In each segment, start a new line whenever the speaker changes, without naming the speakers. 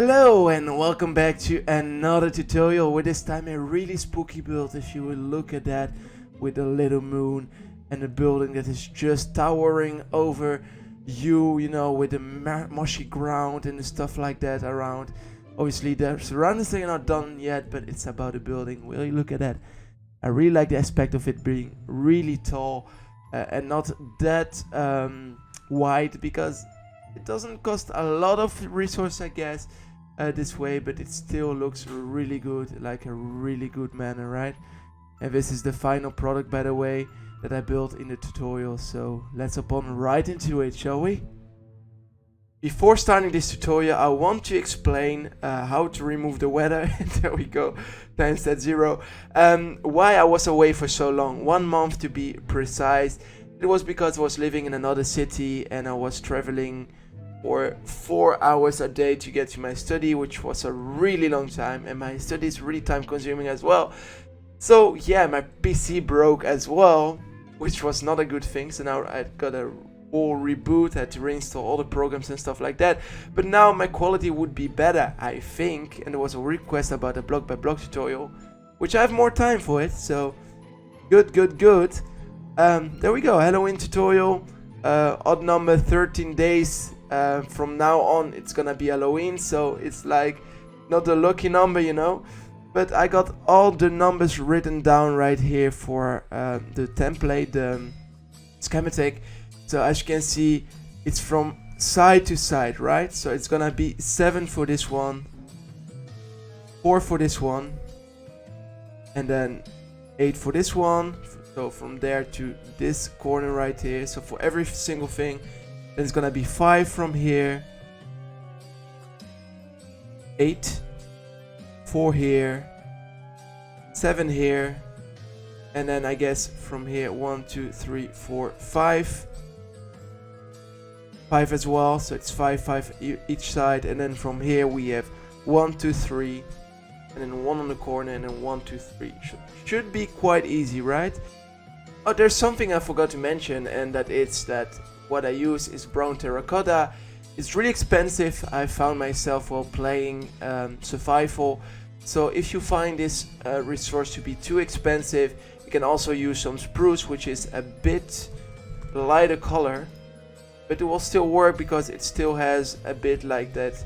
Hello and welcome back to another tutorial with this time a really spooky build. If you will look at that, with a little moon and a building that is just towering over you know, with the mushy ground and the stuff like that around. Obviously the surroundings are not done yet, but it's about a building. Will you look at that? I really like the aspect of it being really tall and not that wide, because it doesn't cost a lot of resource, I guess, this way, but it still looks really good, like a really good manner, right? And this is the final product, by the way, that I built in the tutorial, so let's hop on right into it, shall we? Before starting this tutorial, I want to explain how to remove the weather. There we go, times that 0. Why I was away for so long, 1 month to be precise. It was because I was living in another city and I was traveling for 4 hours a day to get to my study, which was a really long time, and my study is really time consuming as well. So yeah, my PC broke as well, which was not a good thing. So now I got a whole reboot, had to reinstall all the programs and stuff like that. But now my quality would be better, I think, and there was a request about a block by block tutorial, which I have more time for it, so good. There we go, Halloween tutorial, odd number 13 days. From now on it's gonna be Halloween, so it's like not a lucky number, you know. But I got all the numbers written down right here for the template, the schematic. So as you can see, it's from side to side, right? So it's gonna be 7 for this one, 4 for this one, and then 8 for this one. So from there to this corner right here. So for every single thing, then it's gonna be 5 from here, 8, 4 here, 7 here, and then I guess from here 1, 2, 3, 4, 5. 5 as well, so it's 5 each side, and then from here we have 1, 2, 3, and then 1 on the corner, and then 1, 2, 3. Should be quite easy, right? Oh, there's something I forgot to mention, and that is that what I use is brown terracotta. It's really expensive. I found myself while playing survival. So if you find this resource to be too expensive, you can also use some spruce, which is a bit lighter color, but it will still work because it still has a bit like that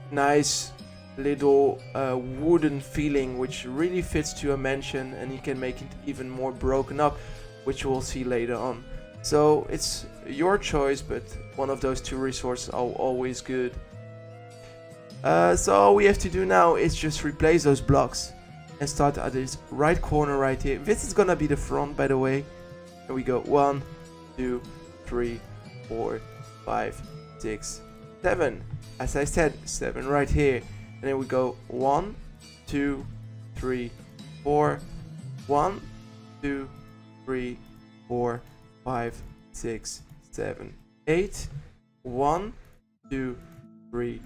nice little wooden feeling, which really fits to a mansion, and you can make it even more broken up, which we'll see later on. So it's your choice, but one of those two resources are always good. So all we have to do now is just replace those blocks and start at this right corner right here. This is gonna be the front, by the way. Here we go, 1, 2, 3, 4, 5, 6, 7. As I said, 7 right here. And then we go 1, 2, 3, 4, 1, 2, 3, 4, 5, 6, 7, 8. 1, 2, 3,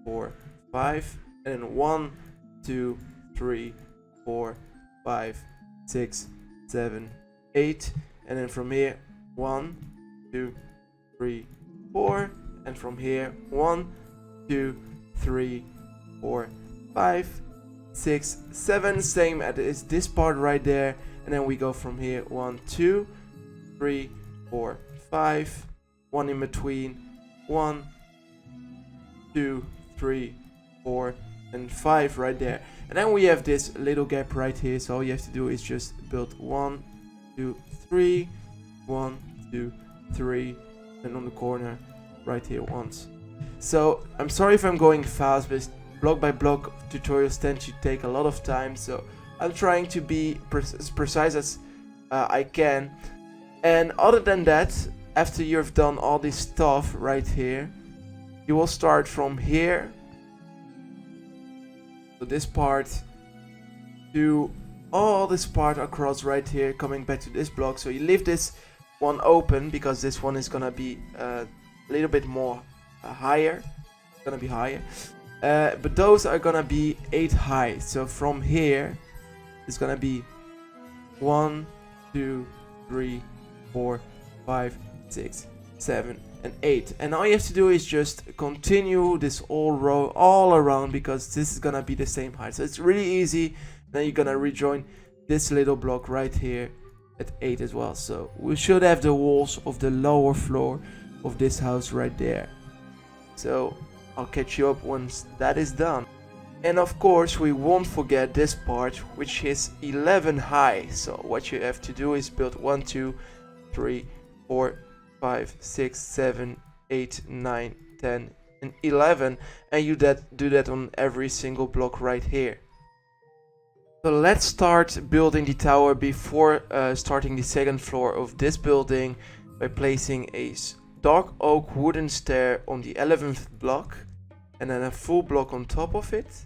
4, 5, and then 1, 2, 3, 4, 5, 6, 7, 8, and then from here 1, 2, 3, 4, and from here 1, 2, 3, 4, 5, 6, 7, same as this part right there, and then we go from here 1, 2, 3, 4, 5, 1 in between, 1, 2, 3, 4, and 5 right there. And then we have this little gap right here, so all you have to do is just build 1, 2, 3, 1, 2, 3, and on the corner right here once. So I'm sorry if I'm going fast, but block by block tutorials tend to take a lot of time, so I'm trying to be as precise as I can. And other than that, after you've done all this stuff right here, you will start from here, so this part, to all this part across right here, coming back to this block. So you leave this one open because this one is gonna be a little bit more higher. It's gonna be higher, but those are gonna be 8 high. So from here, it's gonna be 1, 2, 3, 4, 5, 6, 7, and 8. And all you have to do is just continue this whole row all around, because this is gonna be the same height. So it's really easy. Then you're gonna rejoin this little block right here at 8 as well. So we should have the walls of the lower floor of this house right there. So I'll catch you up once that is done. And of course we won't forget this part, which is 11 high. So what you have to do is build 1, 2, 3, 4, 5, 6, 7, 8, 9, 10, and 11, and you do that on every single block right here. So let's start building the tower before starting the second floor of this building by placing a dark oak wooden stair on the 11th block, and then a full block on top of it,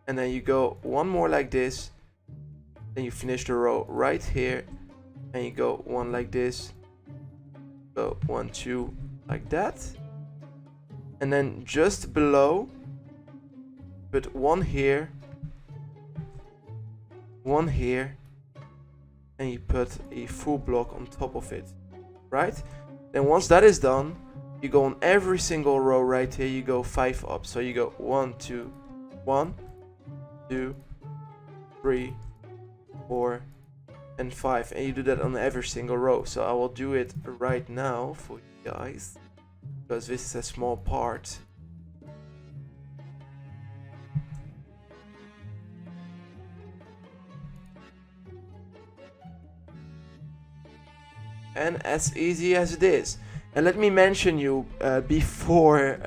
and then you go one more like this, then you finish the row right here, and you go one like this, go 1, 2 like that, and then just below put one here, and you put a full block on top of it, right? Then once that is done, you go on every single row right here, you go 5 up. So you go 1, 2, 1, 2, 3, 4, and 5, and you do that on every single row. So I will do it right now for you guys, because this is a small part. And as easy as it is. And let me mention you before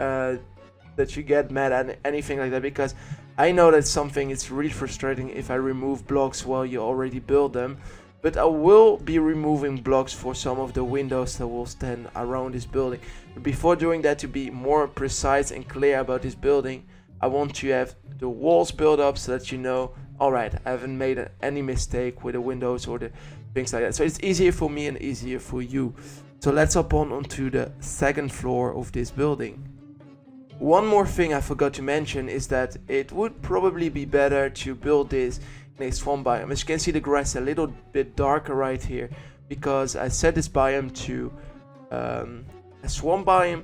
that you get mad at anything like that, because I know that something is really frustrating if I remove blocks while you already build them. But I will be removing blocks for some of the windows that will stand around this building. But before doing that, to be more precise and clear about this building, I want to have the walls built up so that you know, alright, I haven't made any mistake with the windows or the things like that. So it's easier for me and easier for you. So let's hop onto the second floor of this building. One more thing I forgot to mention is that it would probably be better to build this in a swamp biome. As you can see, the grass a little bit darker right here, because I set this biome to a swamp biome.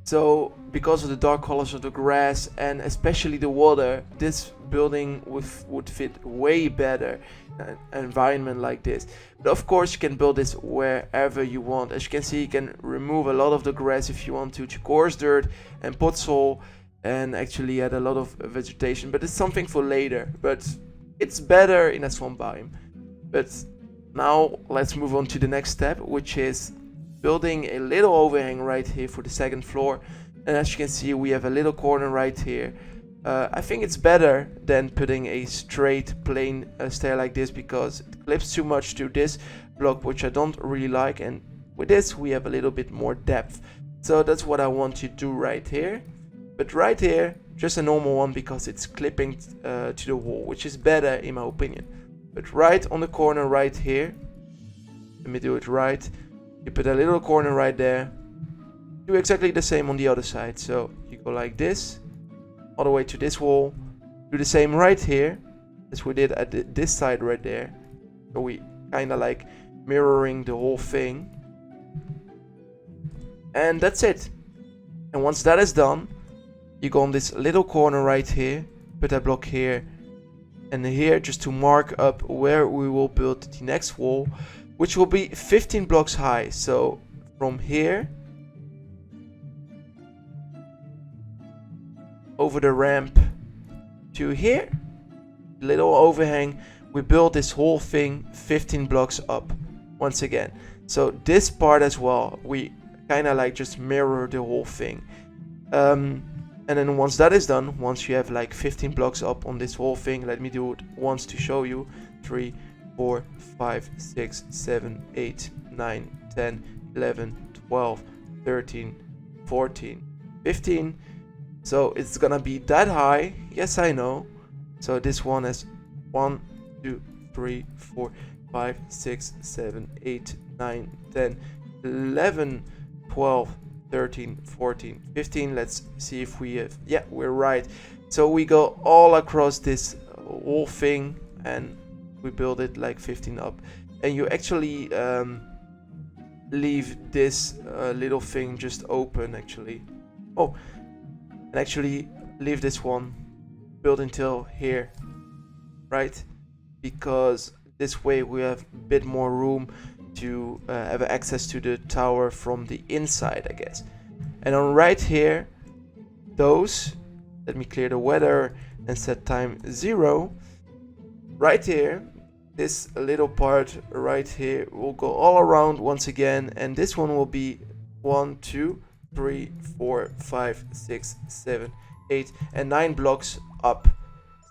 So because of the dark colors of the grass and especially the water, this building would fit way better in an environment like this. But of course you can build this wherever you want. As you can see, you can remove a lot of the grass if you want to coarse dirt and potsol, and actually add a lot of vegetation, but it's something for later. But it's better in a swamp biome. But now let's move on to the next step, which is building a little overhang right here for the second floor. And as you can see, we have a little corner right here. I think it's better than putting a straight plain stair like this, because it clips too much to this block, which I don't really like, and with this we have a little bit more depth. So that's what I want to do right here. But right here, just a normal one, because it's clipping to the wall, which is better in my opinion. But right on the corner right here, let me do it right, you put a little corner right there. Do exactly the same on the other side. So you go like this all the way to this wall. Do the same right here as we did at this side right there. So we kind of like mirroring the whole thing. And that's it. And once that is done, you go on this little corner right here, put a block here and here, just to mark up where we will build the next wall, which will be 15 blocks high. So from here over the ramp to here, little overhang, we build this whole thing 15 blocks up once again. So this part as well, we kind of like just mirror the whole thing. And then once that is done, once you have like 15 blocks up on this whole thing, let me do it once to show you. 3, 4, 5, 6, 7, 8, 9, 10, 11, 12, 13, 14, 15. So it's gonna be that high. Yes, I know. So this one is 1, 2, 3, 4, 5, 6, 7, 8, 9, 10, 11, 12, 13, 14, 15. Let's see if we have, yeah, we're right. So we go all across this whole thing and we build it like 15 up. And you actually leave this little thing just open actually. Oh, and actually leave this one built until here, right? Because this way we have a bit more room to have access to the tower from the inside, I guess. And on right here, those, let me clear the weather and set time 0. Right here, this little part right here will go all around once again, and this one will be 1, 2, 3, 4, 5, 6, 7, 8, and 9 blocks up.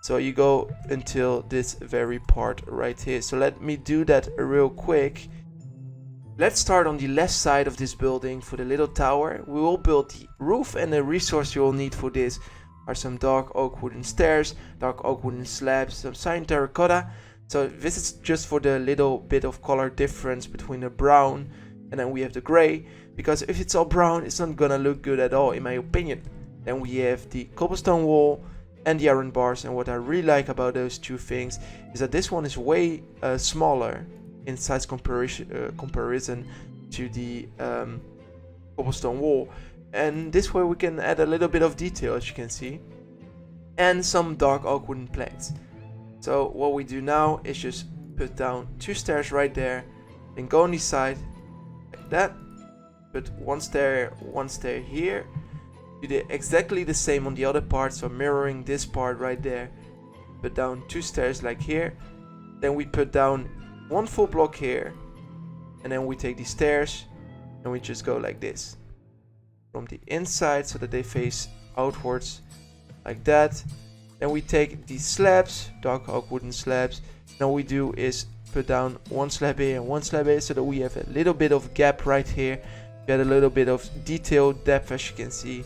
So you go until this very part right here. So let me do that real quick. Let's start on the left side of this building for the little tower. We will build the roof, and the resource you will need for this are some dark oak wooden stairs, dark oak wooden slabs, some cyan terracotta. So this is just for the little bit of color difference between the brown and then we have the gray, because if it's all brown it's not gonna look good at all in my opinion. Then we have the cobblestone wall and the iron bars, and what I really like about those two things is that this one is way smaller in size comparison to the cobblestone wall, and this way we can add a little bit of detail, as you can see, and some dark oak wooden planks. So what we do now is just put down 2 stairs right there, then go on the side like that, put one stair here, do exactly the same on the other part, so mirroring this part right there, put down 2 stairs like here, then we put down 1 full block here, and then we take these stairs and we just go like this from the inside so that they face outwards like that. Then we take these slabs, dark oak wooden slabs, and all we do is put down 1 slab here and 1 slab here so that we have a little bit of gap right here. Get a little bit of detail depth, as you can see,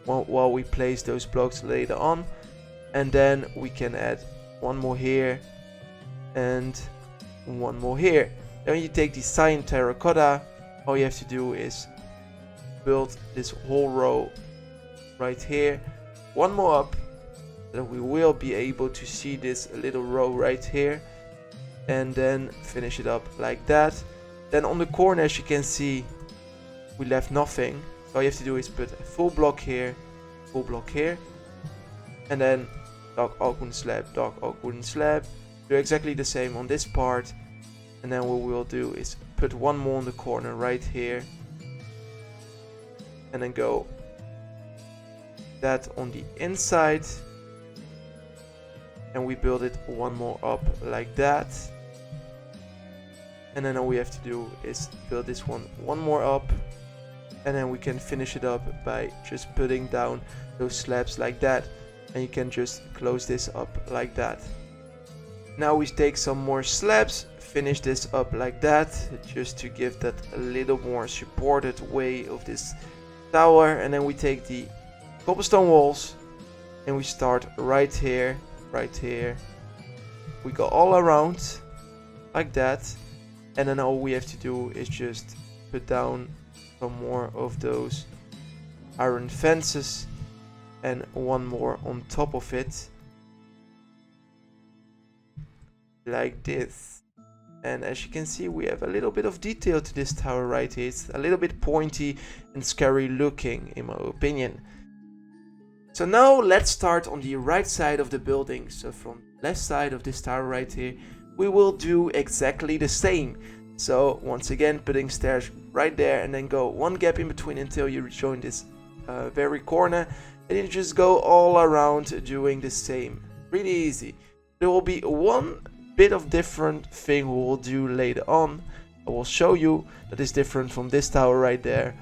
while we place those blocks later on. And then we can add 1 more here and 1 more here. Then when you take the cyan terracotta, all you have to do is build this whole row right here, 1 more up, then we will be able to see this little row right here, and then finish it up like that. Then on the corner, as you can see, we left nothing, so all you have to do is put a full block here, and then dark oak wooden slab, dark oak wooden slab. Do exactly the same on this part, and then what we'll do is put 1 more on the corner right here, and then go that on the inside, and we build it 1 more up like that. And then all we have to do is build this one 1 more up, and then we can finish it up by just putting down those slabs like that, and you can just close this up like that. Now we take some more slabs, finish this up like that, just to give that a little more supported way of this tower. And then we take the cobblestone walls and we start right here, we go all around like that, and then all we have to do is just put down some more of those iron fences and 1 more on top of it like this. And as you can see, we have a little bit of detail to this tower right here. It's a little bit pointy and scary looking in my opinion. So now let's start on the right side of the building. So from the left side of this tower right here, we will do exactly the same. So once again, putting stairs right there, and then go 1 gap in between until you join this very corner, and you just go all around doing the same. Really easy. There will be 1 bit of different thing we will do later on. I will show you that is different from this tower right there.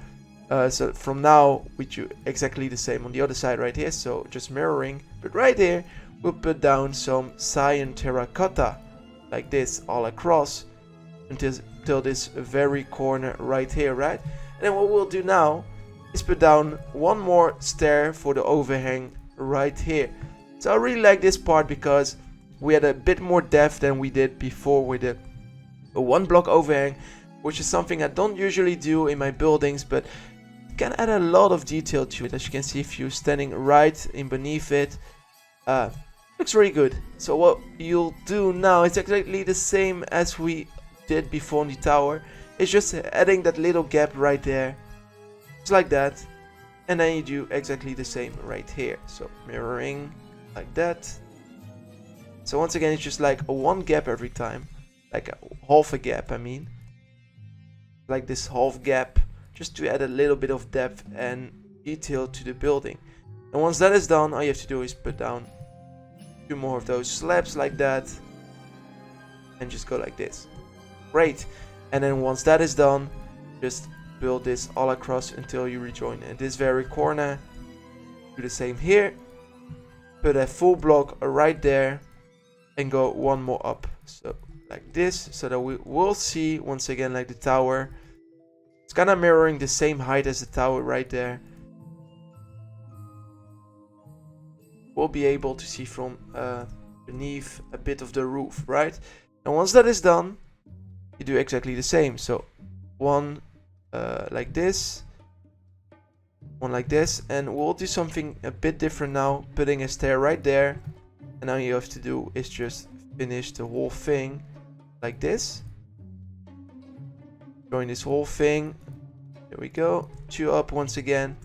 So from now we do exactly the same on the other side right here, so just mirroring, but right here we'll put down some cyan terracotta like this all across until this very corner right here, right? And then what we'll do now is put down 1 more stair for the overhang right here. So I really like this part because we had a bit more depth than we did before with a 1 block overhang, which is something I don't usually do in my buildings, but can add a lot of detail to it. As you can see, if you're standing right in beneath it, looks really good. So what you'll do now is exactly the same as we did before on the tower, is just adding that little gap right there, just like that. And then you do exactly the same right here. So mirroring like that. So once again, it's just like a one gap every time, like a half a gap, I mean, like this half gap, just to add a little bit of depth and detail to the building. And once that is done, all you have to do is put down 2 more of those slabs like that, and just go like this. Great. And then once that is done, just build this all across until you rejoin at this very corner. Do the same here. Put a full block right there and go one more up. So like this, so that we will see once again like the tower. It's kind of mirroring the same height as the tower right there. We'll be able to see from beneath a bit of the roof, right? And once that is done, you do exactly the same. So one like this, one like this, and we'll do something a bit different now, putting a stair right there. And all you have to do is just finish the whole thing like this. Join this whole thing. There we go. 2 up once again.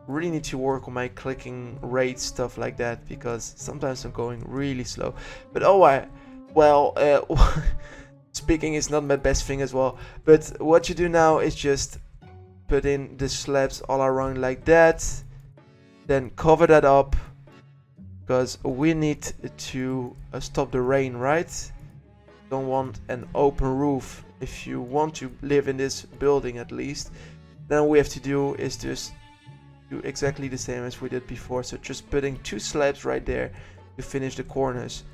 Really need to work on my clicking rate, stuff like that, because sometimes I'm going really slow. But speaking is not my best thing as well. But what you do now is just put in the slabs all around like that, then cover that up, because we need to stop the rain, right? Don't want an open roof if you want to live in this building at least. Then all we have to do is just do exactly the same as we did before. So just putting 2 slabs right there to finish the corners.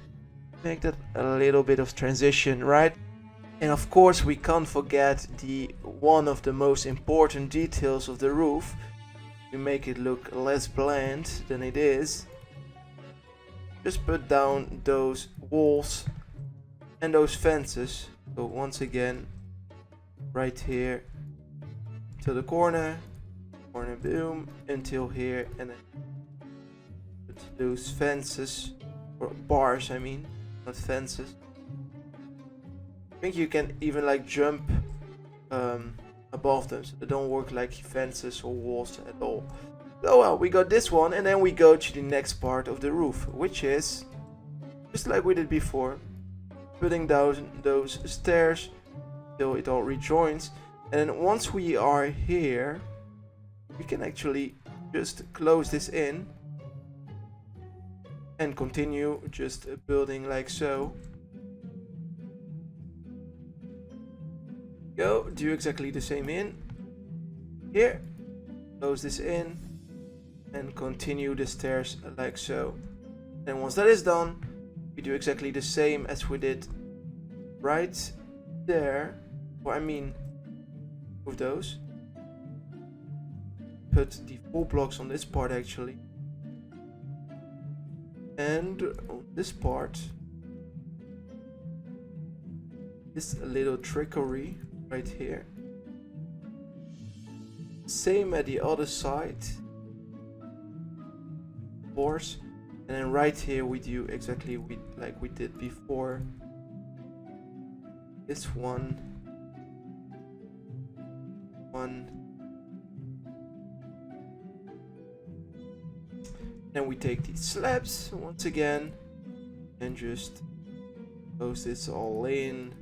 Make that a little bit of transition, right? And of course we can't forget one of the most important details of the roof. To make it look less bland than it is, just put down those walls and those fences. So once again, right here to the corner boom, until here, and then put those fences, or bars I mean, not fences. I think you can even like jump above them, so they don't work like fences or walls at all. So well, we got this one, and then we go to the next part of the roof, which is just like we did before, putting down those stairs till it all rejoins. And then once we are here, we can actually just close this in and continue just building like so. Go, do exactly the same in here, close this in, and continue the stairs like so. And once that is done, we do exactly the same as we did right there, or I mean with those. Put the full blocks on this part actually, and on this part, this little trickery right here. Same at the other side, of course. And then right here we do exactly like we did before. This one. Then we take these slabs once again and just close this all in.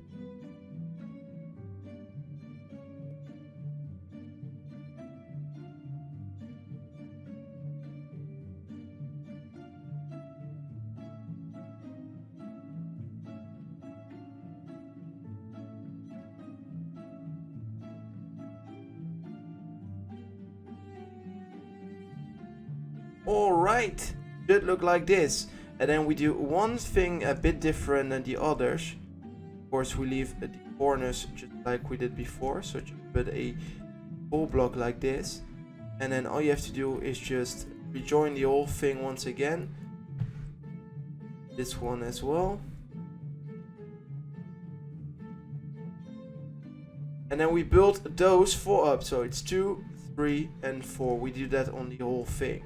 Alright, should look like this. And then we do one thing a bit different than the others. Of course we leave the corners just like we did before, so just put a full block like this. And then all you have to do is just rejoin the whole thing once again. This one as well. And then we build those 4 up, so it's 2, 3 and 4. We do that on the whole thing.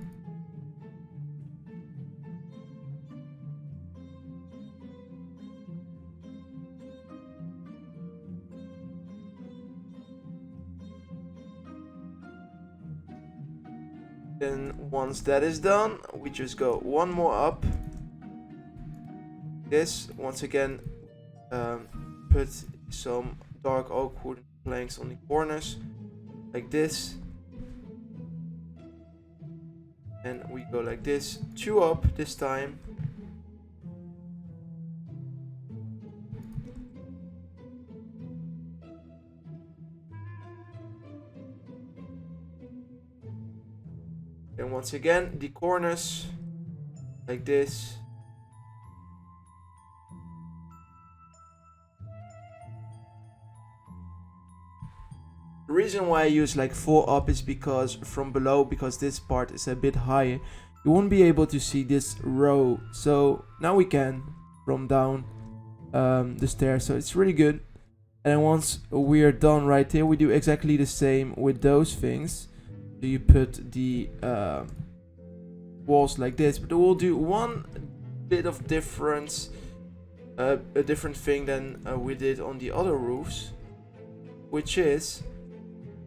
Then once that is done, we just go one more up. This, once again, put some dark oak wooden planks on the corners, like this. And we go like this, 2 up this time. And once again, the corners, like this. The reason why I use like 4 up is because from below, because this part is a bit higher, you won't be able to see this row. So now we can from down the stairs, so it's really good. And then once we are done right here, we do exactly the same with those things. So you put the walls like this, but we'll do one bit of difference, a different thing than we did on the other roofs, which is,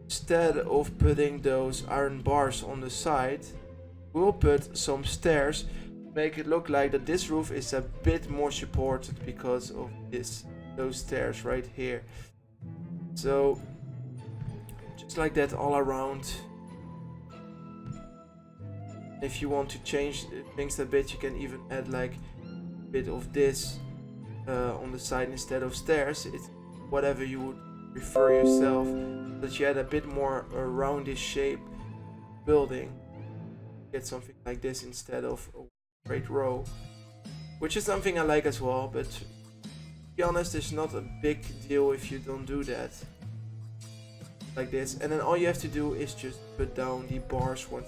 instead of putting those iron bars on the side, we'll put some stairs to make it look like that this roof is a bit more supported because of those stairs right here. So just like that all around. If you want to change things a bit, you can even add like a bit of this on the side instead of stairs. It's whatever you would prefer yourself, that you add a bit more roundish shape building. Get something like this instead of a straight row, which is something I like as well, but to be honest, it's not a big deal if you don't do that. Like this, and then all you have to do is just put down the bars once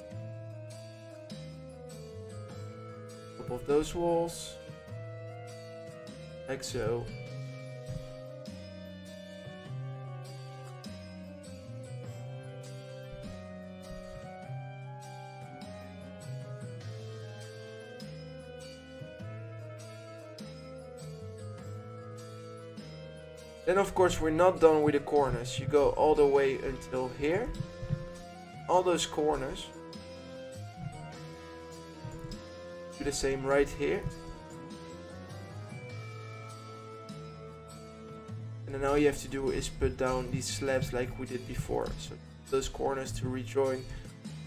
top of those walls, like so. Then of course we're not done with the corners. You go all the way until here. All those corners. Do the same right here. And then all you have to do is put down these slabs like we did before. So those corners to rejoin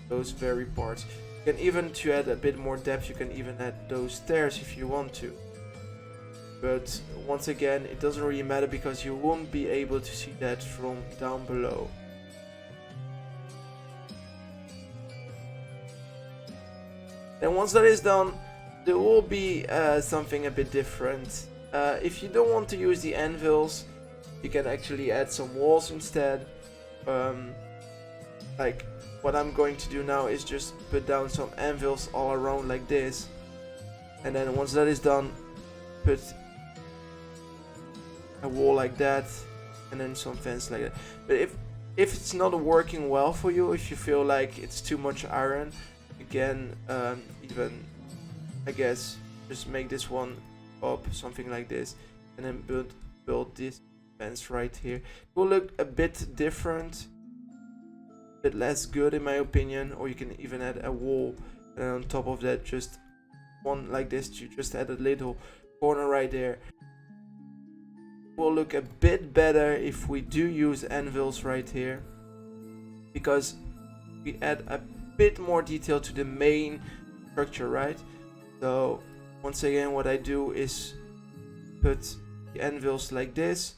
those very parts. You can even, to add a bit more depth, you can even add those stairs if you want to. But once again, it doesn't really matter because you won't be able to see that from down below. Then once that is done, there will be something a bit different. If you don't want to use the anvils, you can actually add some walls instead. Like what I'm going to do now is just put down some anvils all around like this. And then once that is done, put a wall like that, and then some fence like that. But if it's not working well for you, if you feel like it's too much iron, you can even, I guess, just make this one up, something like this, and then build this fence right here. It will look a bit different, a bit less good in my opinion. Or you can even add a wall, and on top of that just one like this. You just add a little corner right there. Will look a bit better if we do use anvils right here, because we add a bit more detail to the main structure, right? So once again, what I do is put the anvils like this,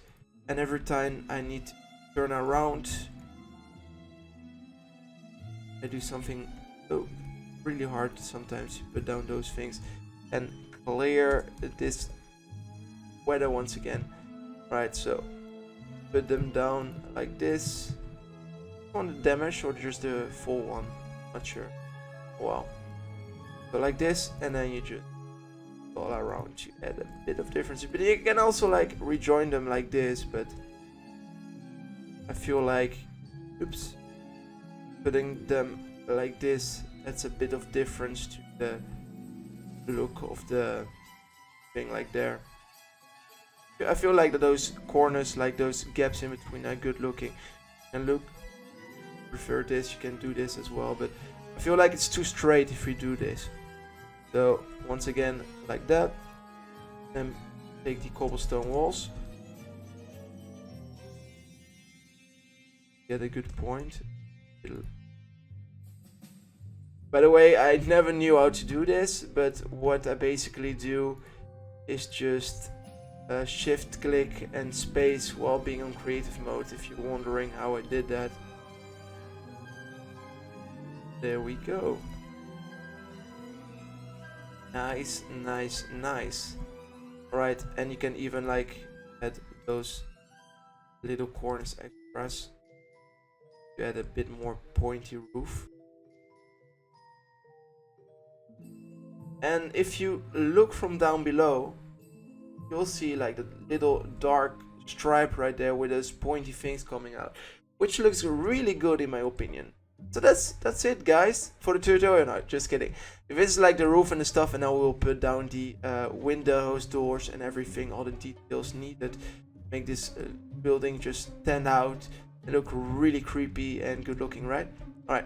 and every time I need to turn around, I do something really hard sometimes to put down those things and clear this weather once again. Right, so put them down like this. On the damage or just the full one? Not sure. Wow. So like this, and then you just all around. You add a bit of difference, but you can also like rejoin them like this. But I feel like, oops, putting them like this adds a bit of difference to the look of the thing like there. I feel like that those corners, like those gaps in between, are good looking. And look, prefer this, you can do this as well, but I feel like it's too straight if we do this. So once again, like that. Then take the cobblestone walls. Get a good point. By the way, I never knew how to do this, but what I basically do is just shift click and space while being on creative mode, if you're wondering how I did that. There we go. Nice, nice, nice. Alright, and you can even like add those little corners extras to add a bit more pointy roof. And if you look from down below, you'll see like the little dark stripe right there with those pointy things coming out, which looks really good in my opinion. So that's it, guys, for the tutorial. No, just kidding. This is like the roof and the stuff, and now we'll put down the windows, doors, and everything, all the details needed to make this building just stand out and look really creepy and good looking, right? Alright,